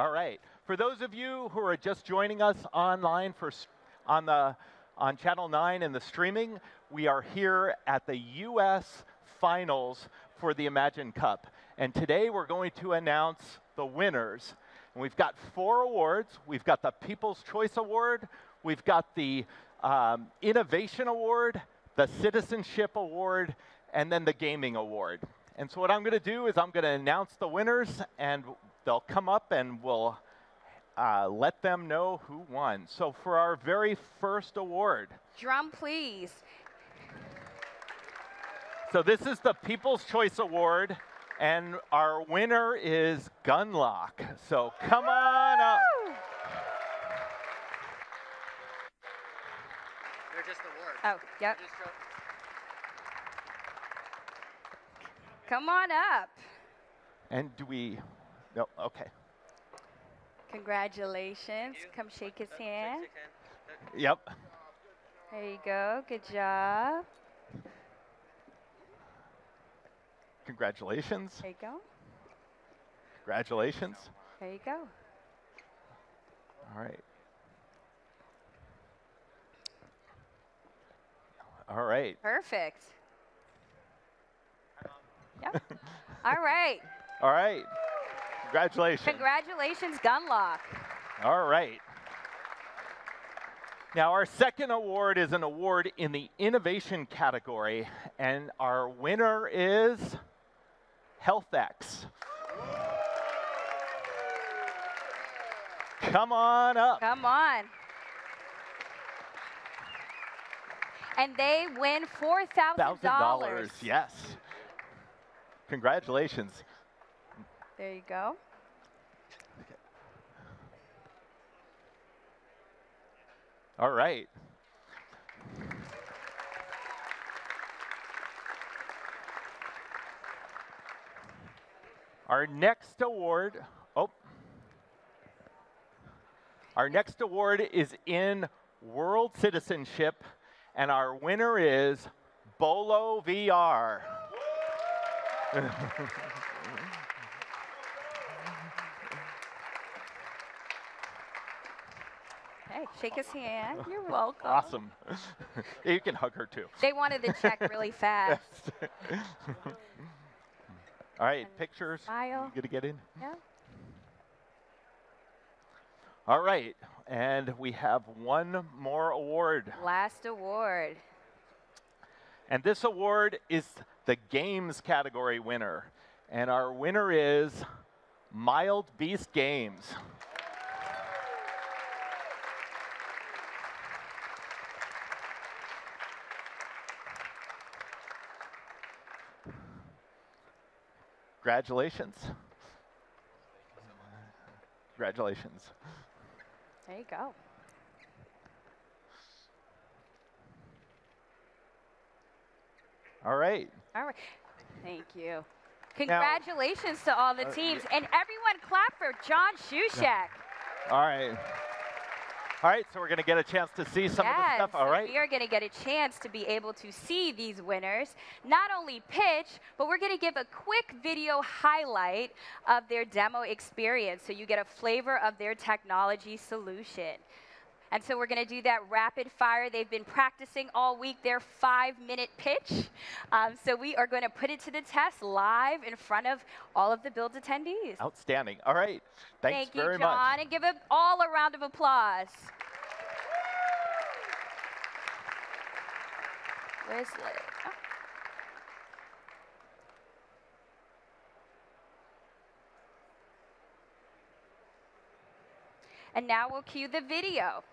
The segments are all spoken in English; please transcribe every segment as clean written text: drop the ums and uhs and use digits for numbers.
All right. For those of you who are just joining us online on Channel 9 and the streaming, we are here at the U.S. Finals for the Imagine Cup. And today we're going to announce the winners. And we've got 4 awards. We've got the People's Choice Award. We've got the Innovation Award, the Citizenship Award, and then the Gaming Award. And so what I'm going to do is I'm going to announce the winners, and they'll come up and we'll let them know who won. So for our very first award. Drum, please. So this is the People's Choice Award, and our winner is Gunlock. So come on up. They're just awards. Oh, yep. Come on up. And do we, no, okay. Congratulations. Come shake his hand. Yep. There you go. Good job. Congratulations. There you go. Congratulations. There you go. All right. All right. Perfect. Yep. All right. All right. Congratulations. Congratulations, Gunlock. All right. Now, our second award is an award in the innovation category, and our winner is HealthX. Come on up. Come on. And they win $4,000. Yes. Congratulations. There you go. All right. Our next award, our next award is in World Citizenship, and our winner is Bolo VR. Hey, shake his hand. You're welcome. Awesome. You can hug her too. They wanted the check really fast. All right, pictures. Smile. You gonna get in? Yeah. All right, and we have one more award. Last award. And this award is the games category winner. And our winner is Mild Beast Games. Congratulations. Congratulations. There you go. All right. All right. Thank you. Congratulations to all the teams. And everyone clap for John Shushak. All right. All right, so we're going to get a chance to see some of the stuff. All right. We are going to get a chance to be able to see these winners, not only pitch, but we're going to give a quick video highlight of their demo experience so you get a flavor of their technology solution. And so we're going to do that rapid fire. They've been practicing all week their 5-minute pitch. So we are going to put it to the test live in front of all of the Build attendees. Outstanding. All right. Thanks very much. Thank you, John. And give them all a round of applause. Where's Liz? Oh. And now we'll cue the video.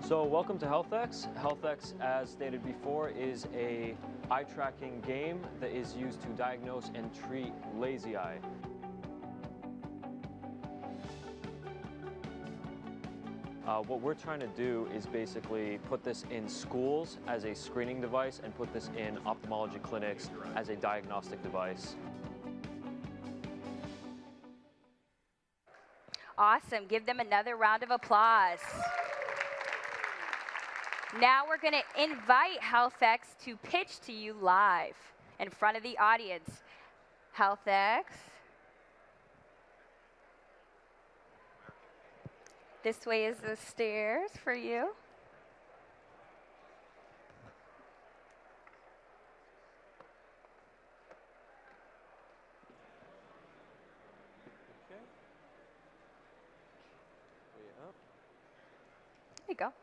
So welcome to HealthX. HealthX, as stated before, is a eye tracking game that is used to diagnose and treat lazy eye. What we're trying to do is basically put this in schools as a screening device and put this in ophthalmology clinics as a diagnostic device. Awesome. Give them another round of applause. Now we're going to invite HealthX to pitch to you live in front of the audience. HealthX. This way is the stairs for you. Okay. Way up. There you go.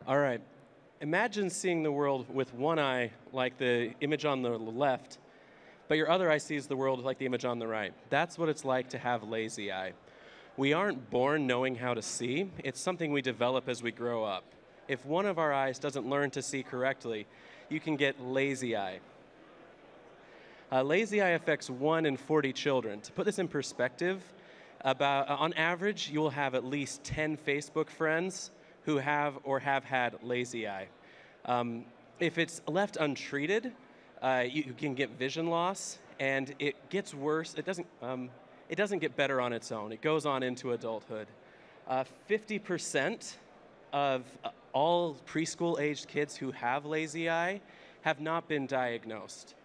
All right. Imagine seeing the world with one eye, like the image on the left, but your other eye sees the world like the image on the right. That's what it's like to have lazy eye. We aren't born knowing how to see. It's something we develop as we grow up. If one of our eyes doesn't learn to see correctly, you can get lazy eye. Lazy eye affects 1 in 40 children. To put this in perspective, on average, you will have at least 10 Facebook friends who have or have had lazy eye. If it's left untreated, you can get vision loss, and it gets worse. It doesn't get better on its own. It goes on into adulthood. 50% of all preschool-aged kids who have lazy eye have not been diagnosed.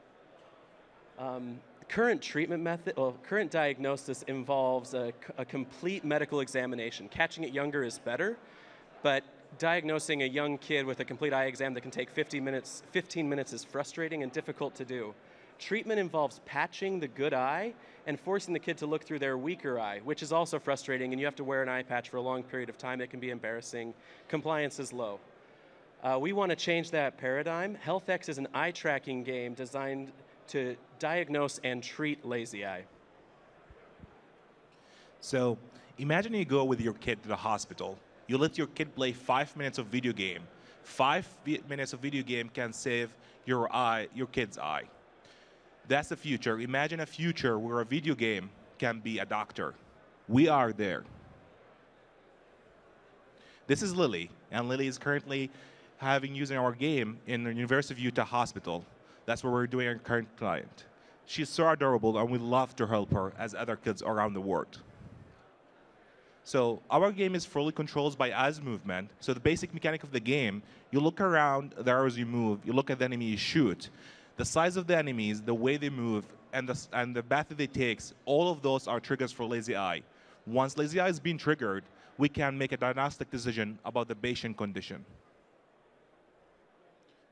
Current treatment method, current diagnosis involves a complete medical examination. Catching it younger is better, but diagnosing a young kid with a complete eye exam that can take 15 minutes is frustrating and difficult to do. Treatment involves patching the good eye and forcing the kid to look through their weaker eye, which is also frustrating, and you have to wear an eye patch for a long period of time. It can be embarrassing. Compliance is low. We want to change that paradigm. HealthX is an eye tracking game designed to diagnose and treat lazy eye. So imagine you go with your kid to the hospital. You let your kid play 5 minutes of video game. 5 minutes of video game can save your kid's eye. That's the future. Imagine a future where a video game can be a doctor. We are there. This is Lily, and Lily is currently using our game in the University of Utah Hospital. That's where we're doing our current client. She's so adorable, and we love to help her as other kids around the world. So our game is fully controlled by eyes movement. So the basic mechanic of the game, you look around the arrows you move, you look at the enemy you shoot. The size of the enemies, the way they move, and the path that they take, all of those are triggers for lazy eye. Once lazy eye has been triggered, we can make a diagnostic decision about the patient condition.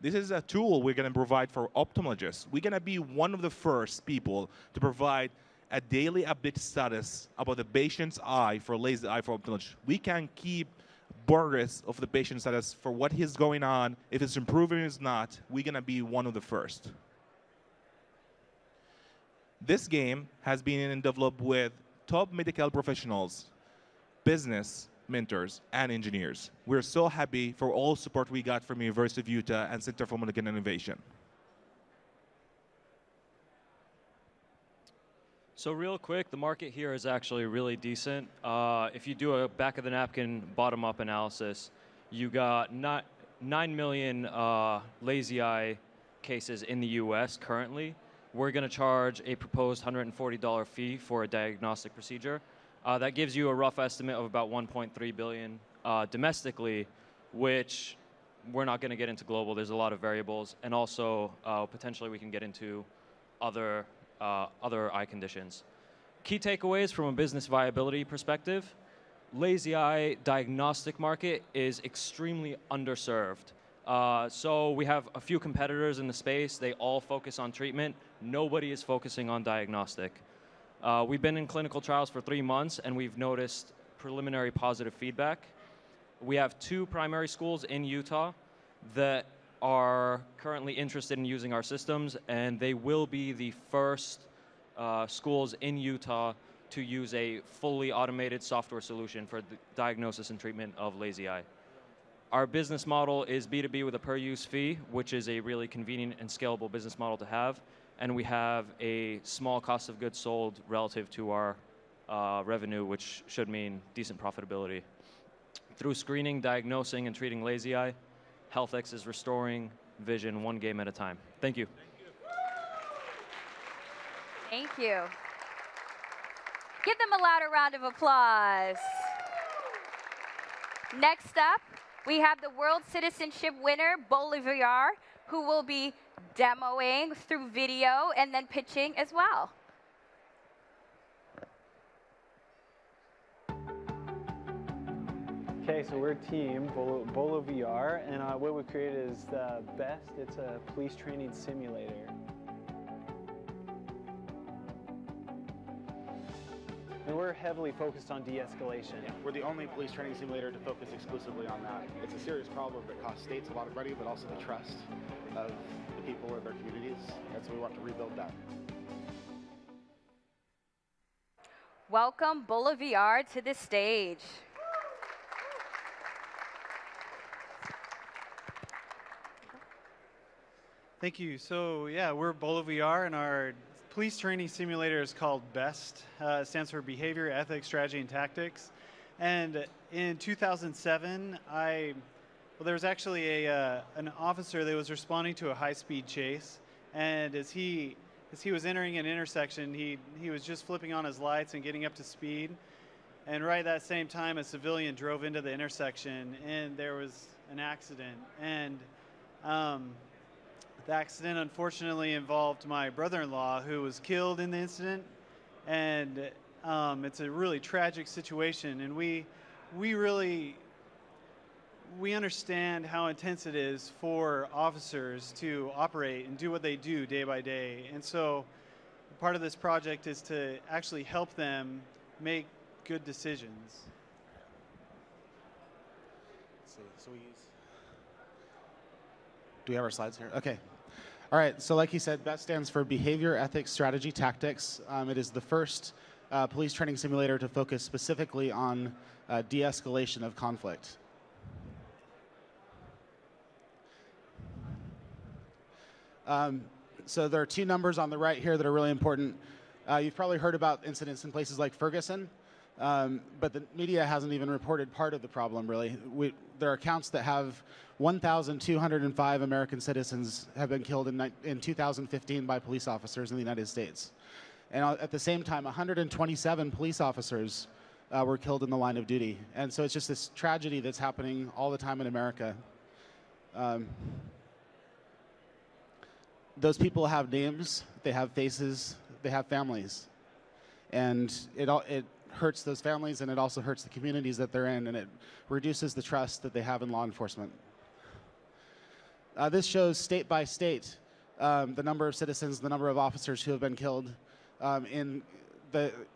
This is a tool we're going to provide for ophthalmologists. We're going to be one of the first people to provide a daily update status about the patient's eye for lazy eye for ophthalmologists. We can keep progress of the patient status for what is going on. If it's improving or it's not, we're going to be one of the first. This game has been developed with top medical professionals, business mentors, and engineers. We're so happy for all support we got from University of Utah and Center for Molecular Innovation. So real quick, the market here is actually really decent. If you do a back-of-the-napkin bottom-up analysis, you got 9 million lazy eye cases in the US currently. We're going to charge a proposed $140 fee for a diagnostic procedure. That gives you a rough estimate of about 1.3 billion domestically, which we're not going to get into global. There's a lot of variables. And also, potentially, we can get into other eye conditions. Key takeaways from a business viability perspective: lazy eye diagnostic market is extremely underserved. So we have a few competitors in the space. They all focus on treatment. Nobody is focusing on diagnostic. We've been in clinical trials for 3 months, and we've noticed preliminary positive feedback. We have 2 primary schools in Utah that are currently interested in using our systems, and they will be the first schools in Utah to use a fully automated software solution for the diagnosis and treatment of lazy eye. Our business model is B2B with a per-use fee, which is a really convenient and scalable business model to have, and we have a small cost of goods sold relative to our revenue, which should mean decent profitability. Through screening, diagnosing, and treating lazy eye, HealthX is restoring vision 1 game at a time. Thank you. Thank you. Give them a louder round of applause. Next up, we have the World Citizenship winner, Bolivar, who will be demoing through video, and then pitching as well. Okay, so we're a team, Bolo VR, and what we created is the BEST. It's a police training simulator. And we're heavily focused on de-escalation. Yeah, we're the only police training simulator to focus exclusively on that. It's a serious problem that costs states a lot of money, but also the trust of the people in their communities, and so we want to rebuild that. Welcome Bolo VR to the stage. Thank you. So yeah, we're Bolo VR, and our police training simulator is called BEST. It stands for Behavior, Ethics, Strategy, and Tactics. And in 2007, there was actually an officer that was responding to a high-speed chase, and as he was entering an intersection, he was just flipping on his lights and getting up to speed. And right at that same time, a civilian drove into the intersection, and there was an accident. And the accident unfortunately involved my brother-in-law, who was killed in the incident, and it's a really tragic situation. And we understand how intense it is for officers to operate and do what they do day by day. And so part of this project is to actually help them make good decisions. Let's see, do we have our slides here? Okay. All right, so like he said, BEST stands for Behavior, Ethics, Strategy, Tactics. It is the first police training simulator to focus specifically on de-escalation of conflict. So there are two numbers on the right here that are really important. You've probably heard about incidents in places like Ferguson, but the media hasn't even reported part of the problem, really. There are accounts that have 1,205 American citizens have been killed in 2015 by police officers in the United States. And at the same time, 127 police officers were killed in the line of duty. And so it's just this tragedy that's happening all the time in America. Those people have names, they have faces, they have families. And it hurts those families, and it also hurts the communities that they're in, and it reduces the trust that they have in law enforcement. This shows state by state the number of citizens, the number of officers who have been killed.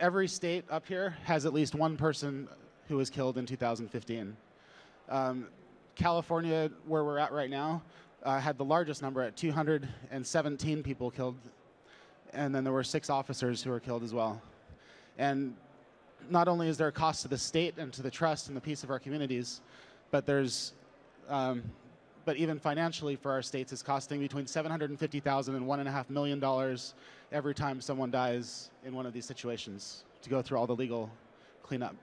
Every state up here has at least one person who was killed in 2015. California, where we're at right now, had the largest number at 217 people killed, and then there were 6 officers who were killed as well. And not only is there a cost to the state and to the trust and the peace of our communities, but but even financially for our states, it's costing between $750,000 and $1.5 million every time someone dies in one of these situations to go through all the legal cleanup.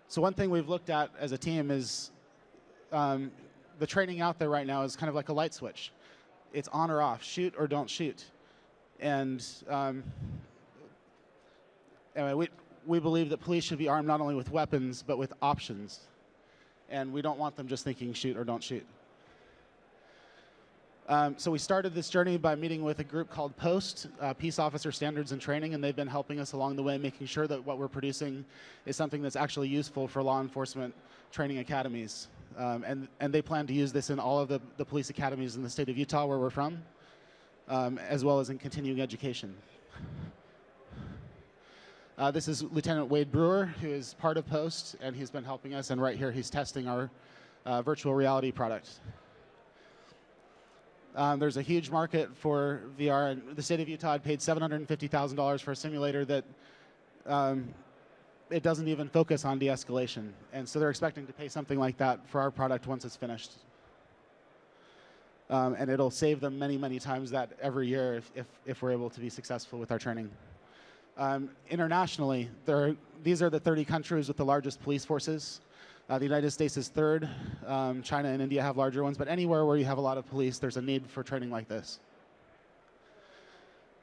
So one thing we've looked at as a team is the training out there right now is kind of like a light switch. It's on or off, shoot or don't shoot. And anyway, we believe that police should be armed not only with weapons, but with options. And we don't want them just thinking shoot or don't shoot. So we started this journey by meeting with a group called POST, Peace Officer Standards and Training, and they've been helping us along the way, making sure that what we're producing is something that's actually useful for law enforcement training academies. And they plan to use this in all of the police academies in the state of Utah, where we're from, as well as in continuing education. This is Lieutenant Wade Brewer, who is part of POST, and he's been helping us, and right here he's testing our virtual reality product. There's a huge market for VR, and the state of Utah had paid $750,000 for a simulator that it doesn't even focus on de-escalation. And so they're expecting to pay something like that for our product once it's finished. And it'll save them many, many times that every year if we're able to be successful with our training. Internationally, these are the 30 countries with the largest police forces. The United States is third. China and India have larger ones, but anywhere where you have a lot of police, there's a need for training like this.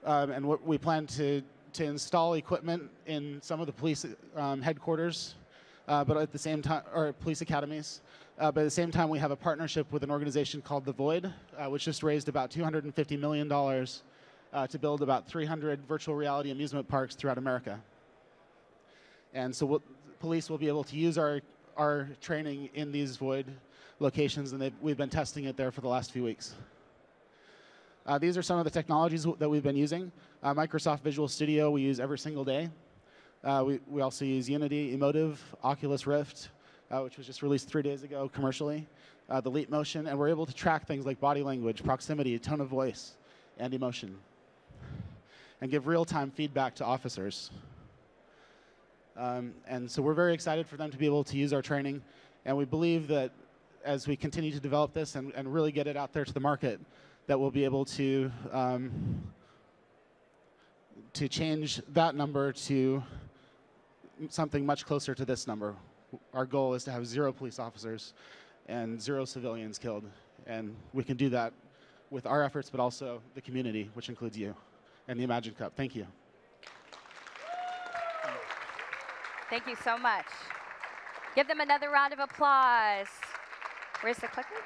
And we plan to install equipment in some of the police headquarters but at the same time, or police academies. But at the same time, we have a partnership with an organization called The Void, which just raised about $250 million to build about 300 virtual reality amusement parks throughout America. And so police will be able to use our training in these Void locations, and we've been testing it there for the last few weeks. These are some of the technologies that we've been using. Microsoft Visual Studio we use every single day. We also use Unity, Emotive, Oculus Rift, which was just released 3 days ago commercially, the Leap Motion, and we're able to track things like body language, proximity, tone of voice, and emotion, and give real-time feedback to officers. And so we're very excited for them to be able to use our training, and we believe that as we continue to develop this and really get it out there to the market, that we'll be able to change that number to something much closer to this number. Our goal is to have 0 police officers and 0 civilians killed, and we can do that with our efforts, but also the community, which includes you, and the Imagine Cup. Thank you. Thank you so much. Give them another round of applause. Where's the clickers?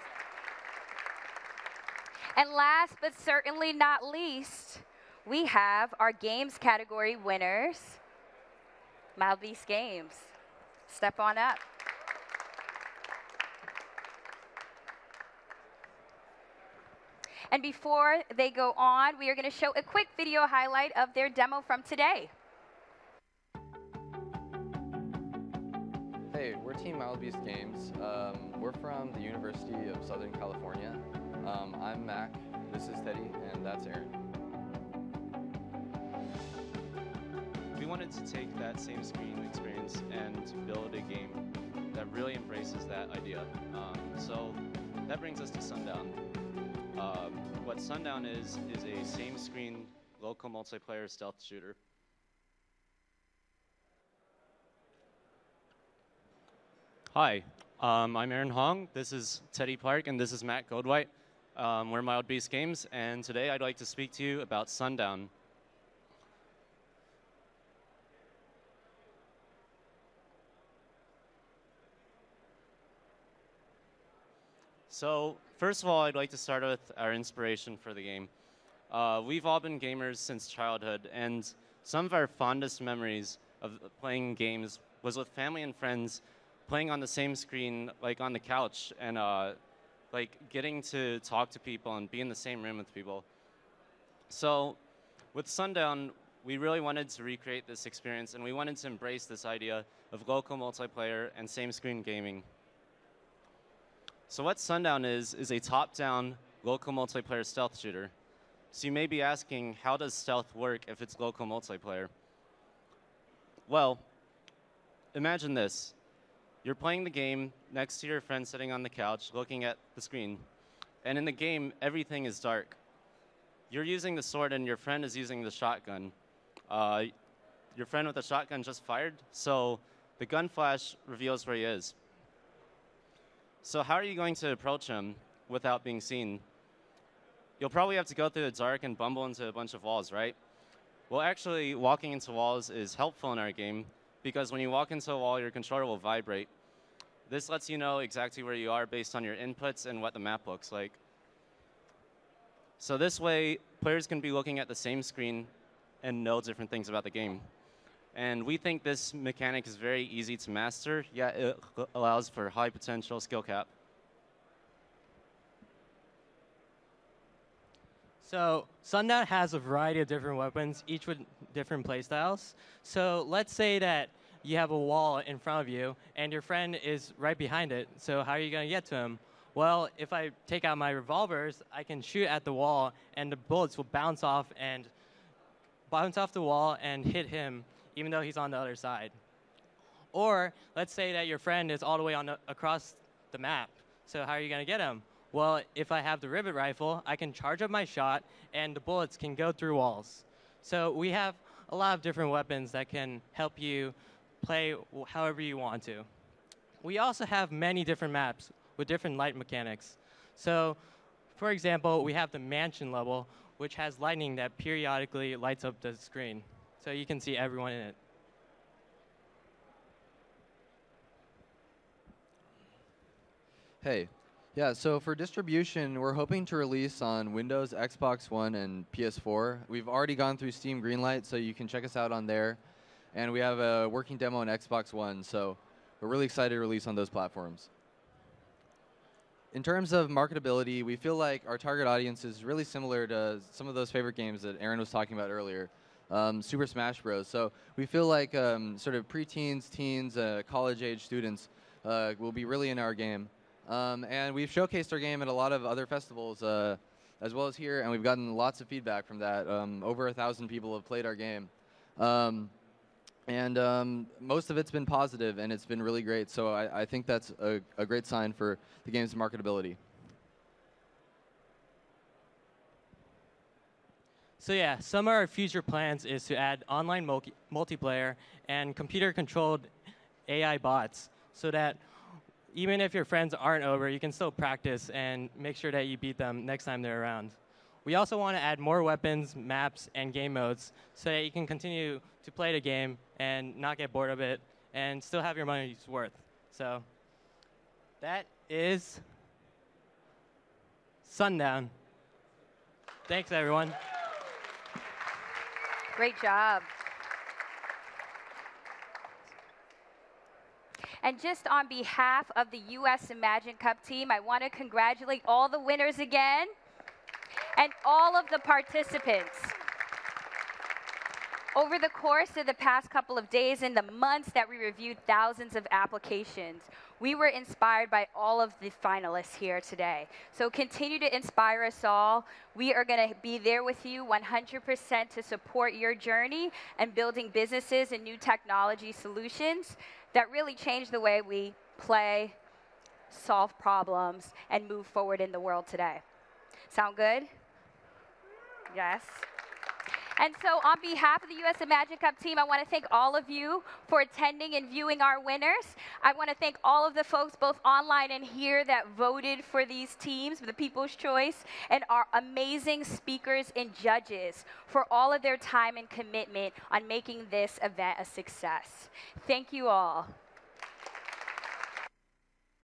And last but certainly not least, we have our games category winners, Mild Beast Games. Step on up. And before they go on, we are going to show a quick video highlight of their demo from today. Hey, we're Team Mild Beast Games. We're from the University of Southern California. I'm Mac, this is Teddy, and that's Aaron. We wanted to take that same screen experience and build a game that really embraces that idea. So that brings us to Sundown. What Sundown is a same screen local multiplayer stealth shooter. Hi, I'm Aaron Hong, this is Teddy Park, and this is Matt Goldwhite. We're Mild Beast Games, and today I'd like to speak to you about Sundown. So, first of all, I'd like to start with our inspiration for the game. We've all been gamers since childhood, and some of our fondest memories of playing games was with family and friends playing on the same screen, like on the couch, and like getting to talk to people and be in the same room with people. So with Sundown, we really wanted to recreate this experience, and we wanted to embrace this idea of local multiplayer and same screen gaming. So what Sundown is a top-down local multiplayer stealth shooter. So you may be asking, how does stealth work if it's local multiplayer? Well, imagine this. You're playing the game next to your friend sitting on the couch looking at the screen. And in the game, everything is dark. You're using the sword and your friend is using the shotgun. Your friend with the shotgun just fired, so the gun flash reveals where he is. So how are you going to approach him without being seen? You'll probably have to go through the dark and bumble into a bunch of walls, right? Well, actually, walking into walls is helpful in our game, because when you walk into a wall, your controller will vibrate. This lets you know exactly where you are based on your inputs and what the map looks like. So this way, players can be looking at the same screen and know different things about the game. And we think this mechanic is very easy to master, yet it allows for high potential skill cap. So Sundown has a variety of different weapons, each with different playstyles. So let's say that you have a wall in front of you, and your friend is right behind it. So how are you going to get to him? Well, if I take out my revolvers, I can shoot at the wall, and the bullets will bounce off the wall and hit him, even though he's on the other side. Or let's say that your friend is all the way across the map. So how are you going to get him? Well, if I have the rivet rifle, I can charge up my shot, and the bullets can go through walls. So we have a lot of different weapons that can help you play however you want to. We also have many different maps with different light mechanics. So, for example, we have the mansion level, which has lightning that periodically lights up the screen, so you can see everyone in it. Hey. Yeah, so for distribution, we're hoping to release on Windows, Xbox One, and PS4. We've already gone through Steam Greenlight, so you can check us out on there. And we have a working demo on Xbox One, so we're really excited to release on those platforms. In terms of marketability, we feel like our target audience is really similar to some of those favorite games that Aaron was talking about earlier, Super Smash Bros. So we feel like sort of preteens, teens, college-age students will be really in our game. And we've showcased our game at a lot of other festivals, as well as here, and we've gotten lots of feedback from that. Over 1,000 people have played our game. Most of it's been positive, and it's been really great. So I think that's a great sign for the game's marketability. So yeah, some of our future plans is to add online multiplayer and computer-controlled AI bots so that even if your friends aren't over, you can still practice and make sure that you beat them next time they're around. We also want to add more weapons, maps, and game modes so that you can continue to play the game and not get bored of it and still have your money's worth. So that is Sundown. Thanks, everyone. Great job. And just on behalf of the US Imagine Cup team, I want to congratulate all the winners again and all of the participants. Over the course of the past couple of days and the months that we reviewed thousands of applications, we were inspired by all of the finalists here today. So continue to inspire us all. We are going to be there with you 100% to support your journey and building businesses and new technology solutions that really change the way we play, solve problems, and move forward in the world today. Sound good? Yes. And so on behalf of the US Imagine Cup team, I want to thank all of you for attending and viewing our winners. I want to thank all of the folks, both online and here, that voted for these teams, the People's Choice, and our amazing speakers and judges for all of their time and commitment on making this event a success. Thank you all.